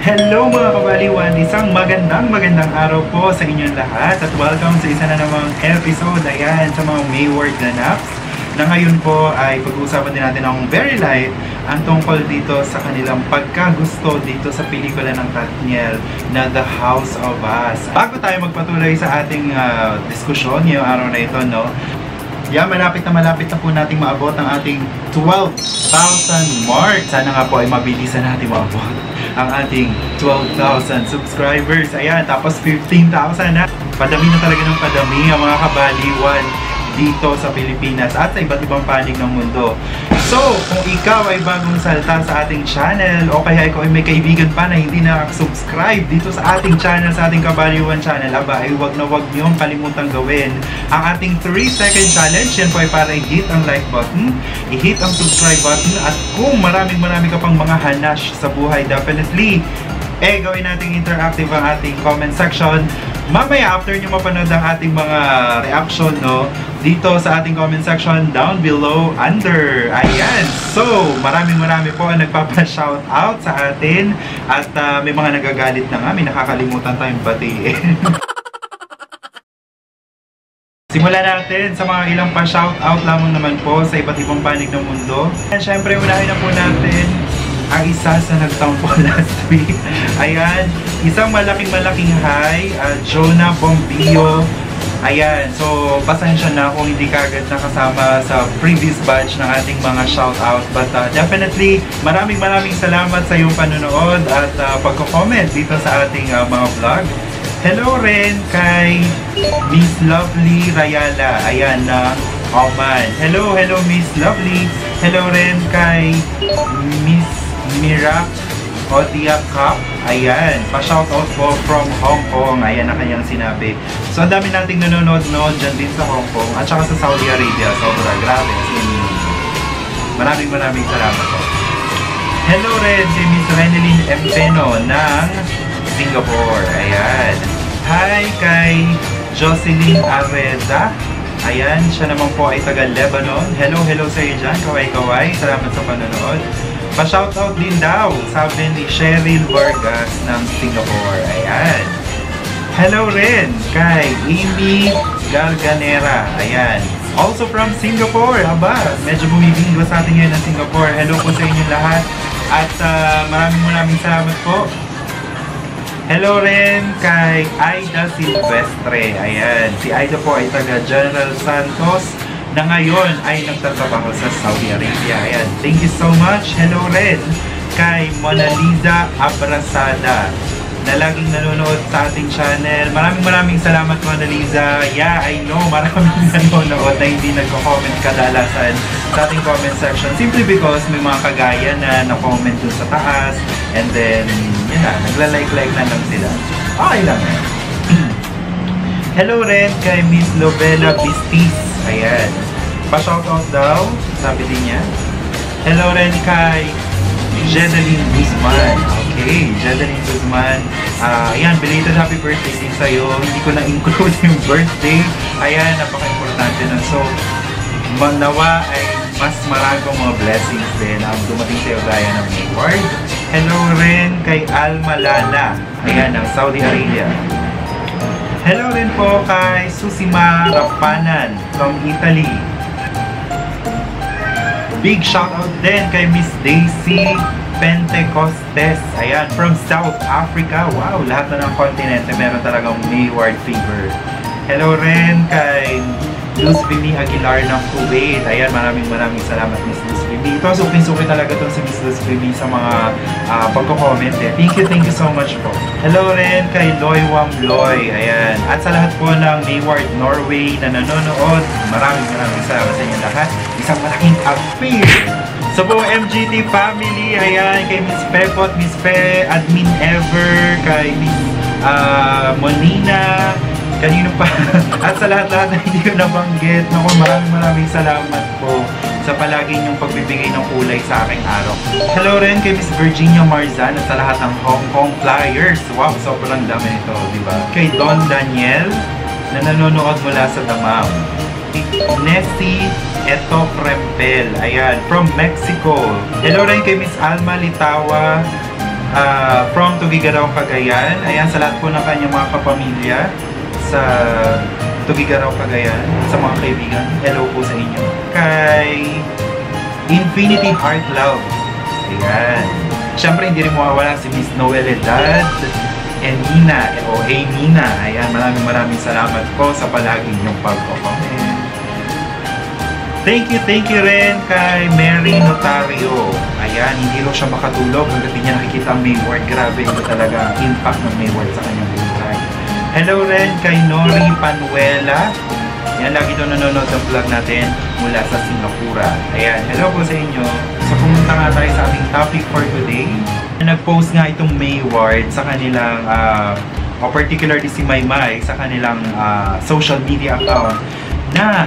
Hello mga kabaliwan! Isang magandang araw po sa inyong lahat at welcome sa isa na namang episode ayan sa mga Mayward na naps na ngayon po ay pag-uusapan din natin ng very light ang tungkol dito sa kanilang pagkagusto dito sa pelikula ng Katniel na The House of Us. Bago tayo magpatuloy sa ating diskusyon ngayong araw na ito, no? Yeah, malapit na po nating maabot ang ating 12,000 mark. Sana nga po ay mabilisan natin maabot ang ating 12,000 subscribers. Ayan, tapos 15,000 na. Padami na talaga ng padami ang mga kabaliwan dito sa Pilipinas at sa iba't ibang panig ng mundo. So, kung ikaw ay bagong salta sa ating channel o kaya ikaw ay may kaibigan pa na hindi nakasubscribe dito sa ating channel, sa ating Kabaliwan channel, aba ay wag niyong kalimutang gawin ang ating 3-second challenge. Yan po ay para i-hit ang like button, i-hit ang subscribe button, at kung marami ka pang mga hanash sa buhay, definitely gawin nating interactive ang ating comment section. Mamaya, after nyo mapanood ang ating mga reaction, no, dito sa ating comment section, down below, under. Ayan. So, marami po ang nagpapa-shoutout sa atin at may mga nagagalit na nga, may nakakalimutan tayong batiin. Simulan natin sa mga ilang pa-shoutout lamang naman po sa iba't ibang panig ng mundo. And syempre, unahin na po natin ang isa sa nagtampo last week. Ayan, isang malaking hi, Jonah Bombillo. Ayan, so pasensya na kung hindi kagad nakasama sa previous batch ng ating mga shoutout. But definitely, maraming salamat sa iyong panonood at pagko-comment dito sa ating mga vlog. Hello rin kay Miss Lovely Rayala. Ayan, Oman. Hello Miss Lovely. Hello rin kay Miss Mira Odia Cup. Ayan, pa-shoutout po from Hong Kong. Ayan na kanyang sinabi. So, ang dami nating nanonood dyan din sa Hong Kong at saka sa Saudi Arabia. Sobra, grabe. Maraming salamat po. Hello rin si Miss Renelyn Empeno ng Singapore. Ayan. Hi kay Jocelyn Arreza. Ayan, siya naman po ay taga Lebanon. Hello sa iyo dyan. Kaway. Salamat sa panonood. Pa-shoutout din daw, sabi ni Cheryl Vargas ng Singapore. Ayan. Hello rin kay Amy Garganera. Ayan. Also from Singapore. Aba, medyo bumibingwa sa atin ngayon ng Singapore. Hello po sa inyong lahat. At maraming salamat po. Hello rin kay Aida Silvestre. Ayan. Si Aida po ay taga General Santos na ngayon ay nagtatrabaho sa Saudi Arabia. Ayan. Thank you so much. Hello rin kay Mona Lisa Abrasada na laging nanonood sa ating channel. Maraming salamat, Mona Lisa. Yeah, I know maraming nanonood na hindi nagko-comment kadalasan sa ating comment section simply because may mga kagaya na na-comment dun sa taas and then yun na, nagla-like na lang sila. Okay lang eh. Hello rin kay Miss Lovella Bistis. Ayan. Pa-shoutout daw, sabi din niya. Hello rin kay Jedeline Guzman. Okay, Jedeline Guzman. Ayan, belated happy birthday din sa'yo. Hindi ko na-include yung birthday. Ayan, napaka-importante nun. So, nawa ay mas maraming mga blessings din ang dumating sa'yo gaya ng Mayward. Hello rin kay Alma Lana. Ayan, ng Saudi Arabia. Hello rin po kay Susima Rapanan from Italy. Big shoutout din kay Miss Daisy Pentecostes. Ayan, from South Africa. Wow, lahat na ng kontinente meron talagang Mayward fever. Hello rin kay Luz Vini Aguilar ng Kuwait. Ayan, maraming salamat Miss Luz Vini. Ito, suki talaga itong si Miss Luz Vini sa mga pagko-comment eh. Thank you so much po. Hello rin kay Loy Wamloy. Ayan. At sa lahat po ng Mayward Norway na nanonood, maraming salamat sa inyo lahat. Isang malaking affair sa buong MGT family. Ayan, kay Miss Pepot, Miss Pe, Admin Ever, kay Miss Monina, kanino pa, at sa lahat na hindi ko nabanggit. Naku, maraming salamat po sa palagi niyong pagbibigay ng kulay sa aking araw. Hello rin kay Miss Virginia Marzan at sa lahat ng Hong Kong Flyers. Wow, sobrang dami nito, di ba? Kay Don Daniel na nanonood mula sa Damam. Nessie Eto Prempel, ayan, from Mexico. Hello rin kay Miss Alma Litawa from Tugigaraw, Cagayan. Ayan, sa lahat po ng kanyang mga kapamilya sa Tugigaraw, Cagayan, sa mga kaibigan. Hello po sa inyo. Kay Infinity Heart Love. Ayan. Siyempre, hindi rin mawawala si Miss Noeledad and Nina. O, hey Nina. Ayan, maraming salamat po sa palagi niyong pag-comment. Thank you rin kay Mary Notario. Ayan, hindi rin siya makatulog hanggang di niya nakikita ang Mayward. Grabe, ito talaga ang impact ng Mayward sa kanyang buhay. Hello rin kay Nori Panuela. Yan, lagi doon nanonood ng vlog natin mula sa Singapura. Ayan, hello po sa inyo. So, pumunta nga tayo sa ating topic for today. Nag-post nga itong Mayward sa kanilang, o particularly si Maymay, sa kanilang social media account na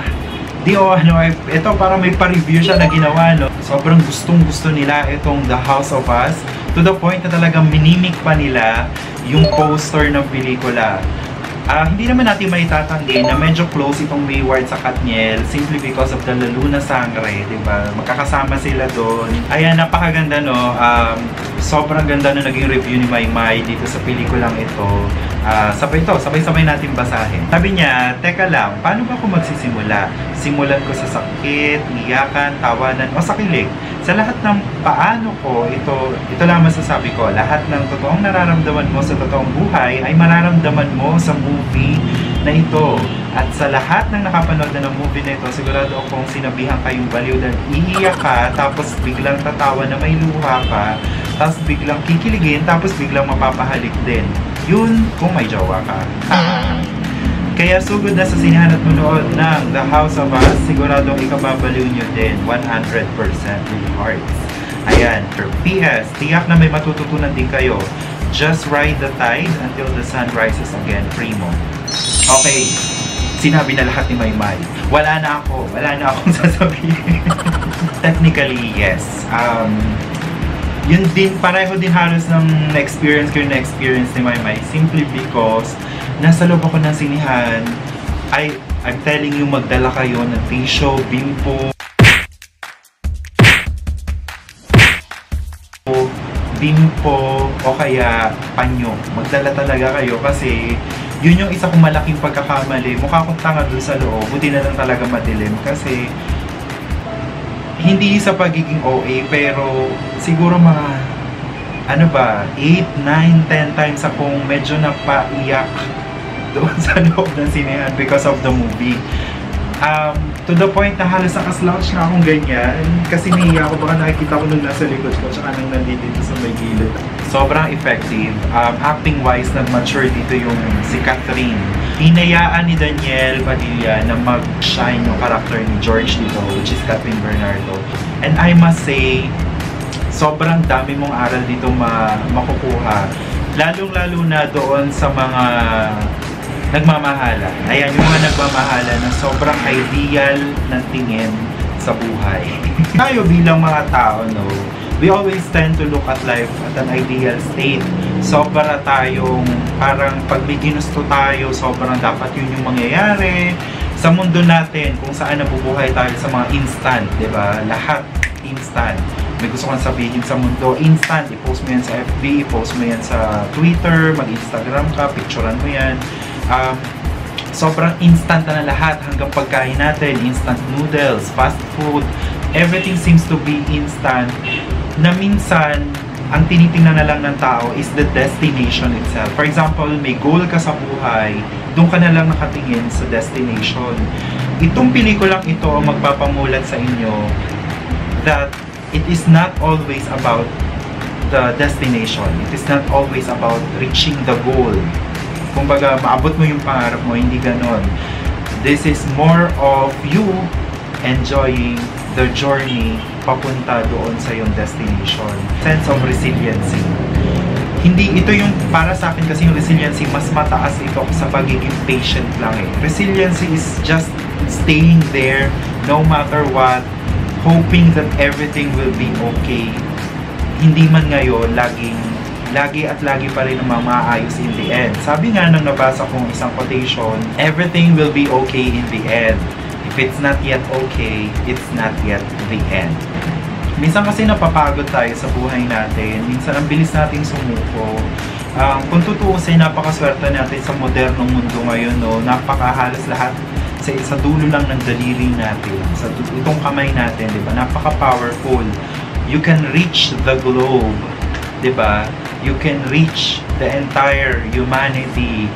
ito parang may pa-review siya na ginawa, no? Sobrang gustong-gusto nila itong The House of Us to the point na talagang minimik pa nila yung poster ng pelikula. Hindi naman natin maitatanggi na medyo close itong Mayward sa Katniel simply because of the Luna Sangre, diba? Magkakasama sila doon. Ayan, napakaganda, no? Sobrang ganda na naging review ni Maymay dito sa pelikulang ito. Sabay-sabay natin basahin. Sabi niya, teka lang, paano ba ako magsisimula? Simulan ko sa sakit, iyakan, tawanan, o sa kilig? Sa lahat ng paano ko, ito lang masasabi ko, lahat ng totoong nararamdaman mo sa totoong buhay ay mararamdaman mo sa movie na ito. At sa lahat ng nakapanood na ng movie na ito, sigurado akong sinabihan kayong baliw dahil iiyak ka, tapos biglang tatawa na may luha ka, tapos biglang kikiligin, tapos biglang mapapahalik din. Yun kung may jowa ka. Kaya sugod na sa sinihan at munood ng The House of Us, siguradong ikababaliw nyo din 100% with hearts. Ayan, for PS, tiyak na may matututunan din kayo. Just ride the tide until the sun rises again, Primo. Okay, sinabi na lahat ni Maymay. Wala na akong sasabihin. Technically, yes. Yun din, pareho din halos ng na-experience ko yung na-experience ni Maymay. Simply because nasa loob ako ng sinihan, I'm telling you, magdala kayo ng tissue, bimpo, o kaya panyo. Magdala talaga kayo kasi yun yung isa kong malaking pagkakamali. Mukha akong tanga doon sa loob, buti na lang talaga madilim kasi hindi sa pagiging OA, pero siguro mga 8, 9, 10 times akong medyo napaiyak doon sa loob ng sinehan because of the movie. To the point na halos nakaslouch na akong ganyan kasi niiyak ako, baka nakikita ko nung nasa likod ko tsaka nang nandito sa may gilid. Sobrang effective. Acting wise, nag-mature dito yung si Catherine. Hinayaan ni Daniel Padilla na mag-shine yung character ni George dito, which is Catherine Bernardo. And I must say, sobrang dami mong aral dito makukuha. Lalong-lalo na doon sa mga nagmamahala. Ayan, yung mga nagmamahala na sobrang ideal ng tingin sa buhay. Tayo bilang mga tao, no, we always tend to look at life at an ideal state. Sobra tayong, parang pag may ginusto tayo, sobrang dapat yun yung mangyayari. Sa mundo natin, kung saan nabubuhay tayo sa mga instant, diba? Lahat instant. May gusto kang sabihin sa mundo, instant. I-post mo yan sa FB, i-post mo yan sa Twitter, mag-Instagram ka, picturean mo yan. Sobrang instant na lahat, hanggang pagkain natin, instant noodles, fast food, everything seems to be instant, na minsan ang tinitingnan na lang ng tao is the destination itself. For example, may goal ka sa buhay, doon ka na lang nakatingin sa destination. Itong pelikulang ito ang magpapamulat sa inyo that it is not always about the destination. It is not always about reaching the goal. Kumbaga, maabot mo yung pangarap mo, hindi ganon. This is more of you enjoying the journey papunta doon sa yung destination. Sense of resiliency. Hindi, ito yung, para sa akin kasi yung resiliency, mas mataas ito sa pagiging patient lang eh. Resiliency is just staying there, no matter what, hoping that everything will be okay. Hindi man ngayon, lagi pa rin ang maayos in the end. Sabi nga nang nabasa kong isang quotation, everything will be okay in the end. If it's not yet okay, it's not yet the end. Minsan kasi napapagod tayo sa buhay natin. Minsan ang bilis nating sumuko. Kung tutuusin, napakaswerte natin sa modernong mundo ngayon, no? Napakahalos lahat sa dulo lang ng daliri natin. Sa itong kamay natin, di ba? Napaka-powerful. You can reach the globe, di ba? You can reach the entire humanity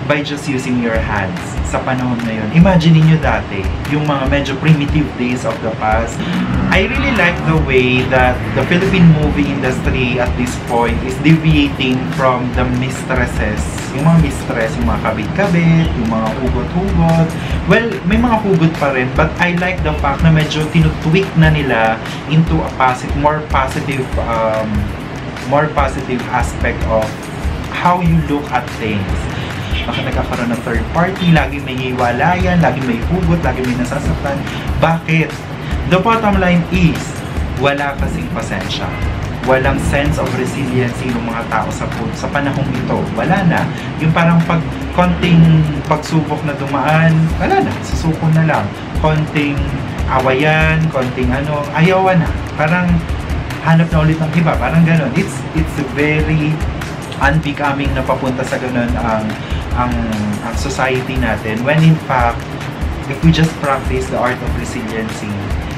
by just using your hands sa panahon ngayon. Imagine niyo dati, yung mga medyo primitive days of the past. I really like the way that the Philippine movie industry at this point is deviating from the mistresses. Yung mga mistress, yung mga kabit-kabit, yung mga hugot-hugot. Well, may mga hugot pa rin, but I like the fact na medyo tinutweak na nila into a more positive aspect of how you look at things. Bakit nagkakaroon ng third party, lagi may hiwalayan, lagi may hugot, lagi may nasasaktan. Bakit? The bottom line is, wala kasing pasensya. Walang sense of resiliency ng mga tao sa panahong ito. Wala na. Yung parang konting pagsubok na dumaan, wala na. Susuko na lang. Konting awayan, konting ayawan na. Parang hanap na ulit ng iba. Parang ganon. It's very unbecoming na papunta sa ganon ang society natin, when in fact, if we just practice the art of resiliency,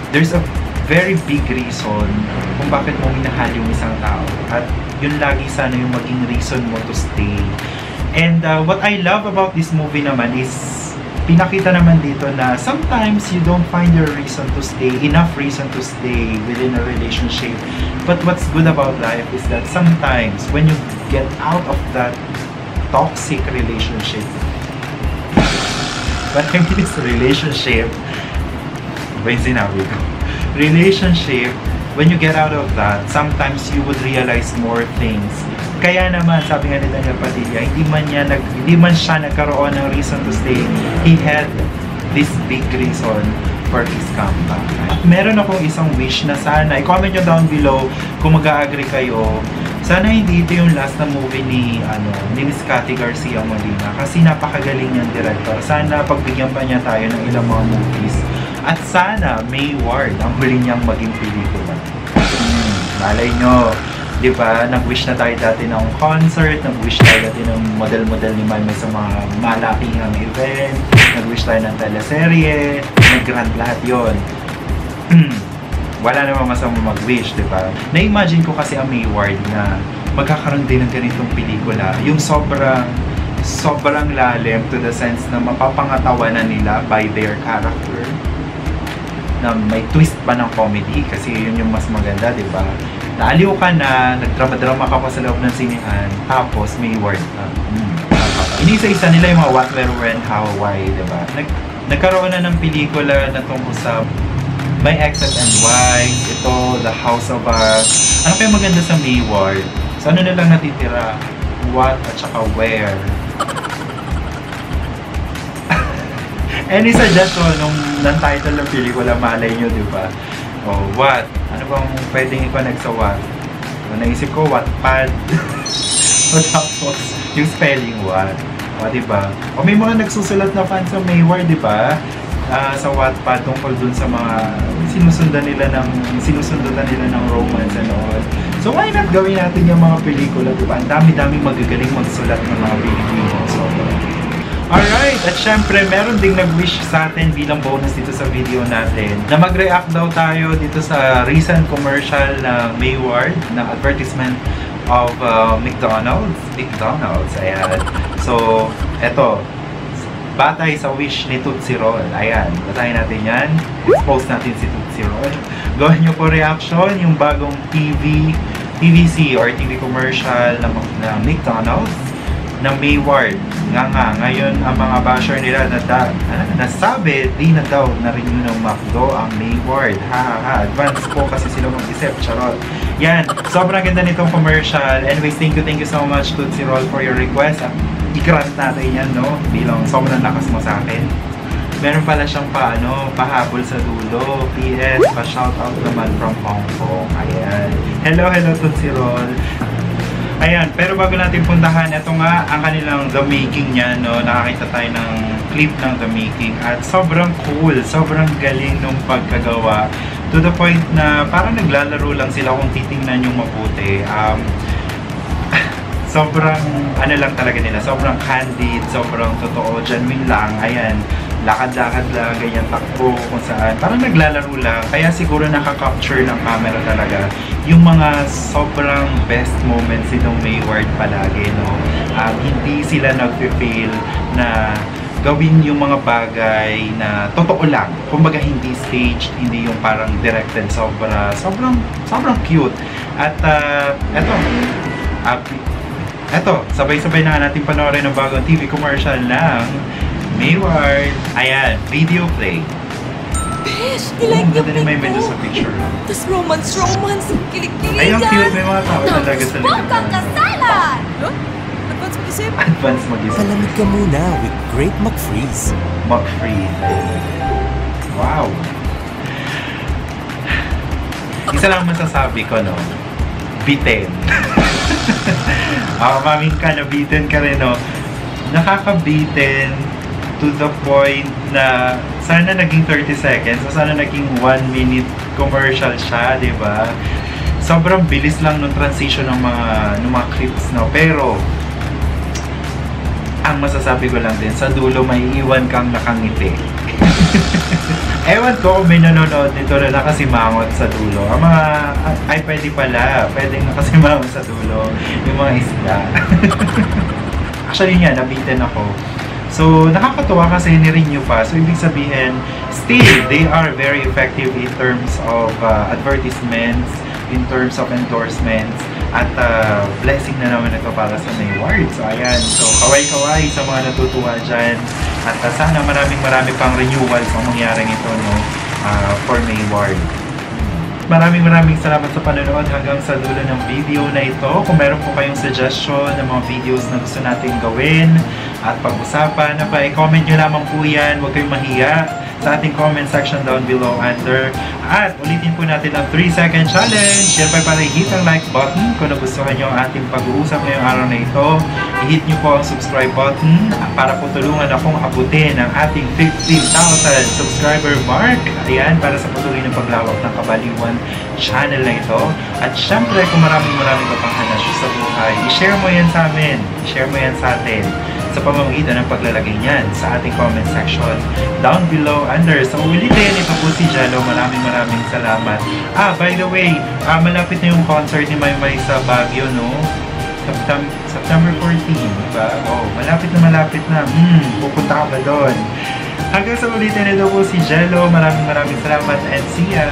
there's a very big reason kung bakit mo minahal yung isang tao, at yun lagi sana yung maging reason mo to stay. And what I love about this movie naman is pinakita naman dito na sometimes you don't find your reason to stay, enough reason to stay within a relationship, but what's good about life is that sometimes when you get out of that toxic relationship. But I mean, it's a relationship. Ba yung sinabi ko? Relationship, when you get out of that, sometimes you would realize more things. Kaya naman, sabi nga ni Daniel Padilla, hindi man siya nagkaroon ng reason to stay. He had this big reason for his comeback. At meron akong isang wish na sana, i-comment nyo down below kung mag-a-agree kayo. Sana hindi ito yung last na movie ni Miss Cathy Garcia Molina, kasi napakagaling niyang director. Sana pagbigyan pa niya tayo ng ilang mga movies. At sana May Ward ang huli niyang maging pelikula. Malay nyo, di ba? Nag-wish na tayo dati ng concert, nag-wish tayo dati ng model-model ni Maymay sa mga malaking event, nag-wish tayo ng teleserye, nag-grant lahat yon. Wala namang masama mag-wish, di ba? Na-imagine ko kasi ang May Ward na magkakaroon din ng ganitong pelikula. Yung sobrang lalim to the sense na mapapangatawanan nila by their character. Na may twist pa ng comedy kasi yun yung mas maganda, di ba? Naaliw ka na, nagdrama-drama ka pa sa loob ng sinihan, tapos May Ward ka. Inisa-isa nila yung mga what, where, when, how, why, di ba? Nagkaroon na ng pelikula na tungkol sa My Exes and Wives, ito, The House of Us. Ano kaya maganda sa May Ward? So ano na lang natitira? What at saka where? Any suggestion ng title ng pelikula, malay nyo, di ba? O, what? Ano bang pwedeng i-connect sa what? O, naisip ko, Wattpad. O, tapos, yung spelling what? O, di ba? O, may mga nagsusulat na fans sa May Ward, di ba? Sa Wattpad tungkol dun sa mga sinusundan nila ng romance and all. So why not gawin natin yung mga pelikula, diba? Ang dami-daming magagaling magsulat ng mga Pilipino. So, alright, at syempre meron ding nag-wish sa atin bilang bonus dito sa video natin na mag-react daw tayo dito sa recent commercial na May Ward, na advertisement of McDonald's, ayan. So, eto, batay sa wish ni Tootsie Roll. Ayan, batayin natin yan. Expose natin si Tootsie Roll. Gawin nyo po reaction yung bagong TVC or TV commercial ng McDonald's na May Ward. Ngayon ang mga basher nila nasabi, di na daw na-renew ng McDo ang May Ward. Advance po kasi sila mag-isip. Charot. Yan, sobrang ganda nitong commercial. Anyways, thank you so much Tootsie Roll for your request. At i-grant natin yan, no? Bilang sobrang lakas mo sa akin. Meron pala siyang pahabol sa dulo. PS, pa-shoutout naman from Hong Kong. Ayan. Hello Tootsie Roll. Ayan, pero bago natin puntahan, ito nga ang kanilang The Making niya, no? Nakakita tayo ng clip ng The Making at sobrang cool, sobrang galing nung pagkagawa To the point na parang naglalaro lang sila kung titingnan yung mabuti. Sobrang ano lang talaga nila, sobrang candid, sobrang totoo, genuine lang. Ayan, lakad-lakad lang, ganyan takbo kung saan. Parang naglalaro lang. Kaya siguro nakaka-capture ng camera talaga yung mga sobrang best moments nitong Mayward palagi, no? Hindi sila nag-fail na gawin yung mga bagay na totoo lang. Kumbaga hindi staged, hindi yung parang directed, sobrang cute. At eto, sabay-sabay na natin panoorin ng bagong TV commercial ng Mayward. Ayan, video play. Besh, nilike niyo Ganda ni May Mendoza sa picture. Tapos romance, kilig-kiligan. Ay, ang cute. May mga tao talaga sa likod. Tapos kasalan! Huh? Advance mag-isip? Advance mag-isip. Palamig ka muna with Great McFreeze. McFreeze. Wow. Isa lang masasabi ko, no? Bitin. Maming ka, nabitin ka rin, no? Nakakabitin to the point na sana naging 30 seconds o sana naging 1 minute commercial siya, di ba? Sobrang bilis lang nung transition ng mga clips, no? Pero ang masasabi ko lang din, sa dulo may iwan kang nakangiti. Ewan ko kung may nanonood nito na nakasimangot sa dulo. Ang mga, ay pwede pala, pwedeng nakasimangot sa dulo yung mga isda. Actually nga, nabitin ako. So, nakakatuwa kasi ni-renew pa. So, ibig sabihin, still, they are very effective in terms of advertisements, in terms of endorsements, at blessing na naman ito para sa Mayward. So, ayan. So, kaway-kaway sa mga natutuwa dyan. At sana marami pang renewals ang mangyari nito, no, for Mayward. Maraming salamat sa panonood hanggang sa dulo ng video na ito. Kung meron po kayong suggestion ng mga videos na gusto natin gawin at pag-usapan, i-comment nyo lamang po yan. Huwag kayong mahiya sa ating comment section down below under. At ulitin po natin ang 3-second challenge. Siyempre para i-hit ang like button kung nagustuhan nyo ang ating pag-uusap ngayong araw na ito. I-hit nyo po ang subscribe button para po tulungan akong abutin ang ating 15,000 subscriber mark. Ayan, para sa patuloy ng paglawak ng Kabaliwan channel na ito. At syempre kung maraming ka pang hanasyo sa buhay, i-share mo yan sa amin. I-share mo yan sa atin sa pamamagitan ng paglalagay niyan sa ating comment section down below under. So ulitin, ito po si Jello. Maraming salamat. By the way, malapit na yung concert ni Maymay sa Baguio, no? September 14, diba? Oh, malapit na. Pupunta ka ba doon? Hanggang sa ulitin, ito po si Jello. Maraming salamat and see ya!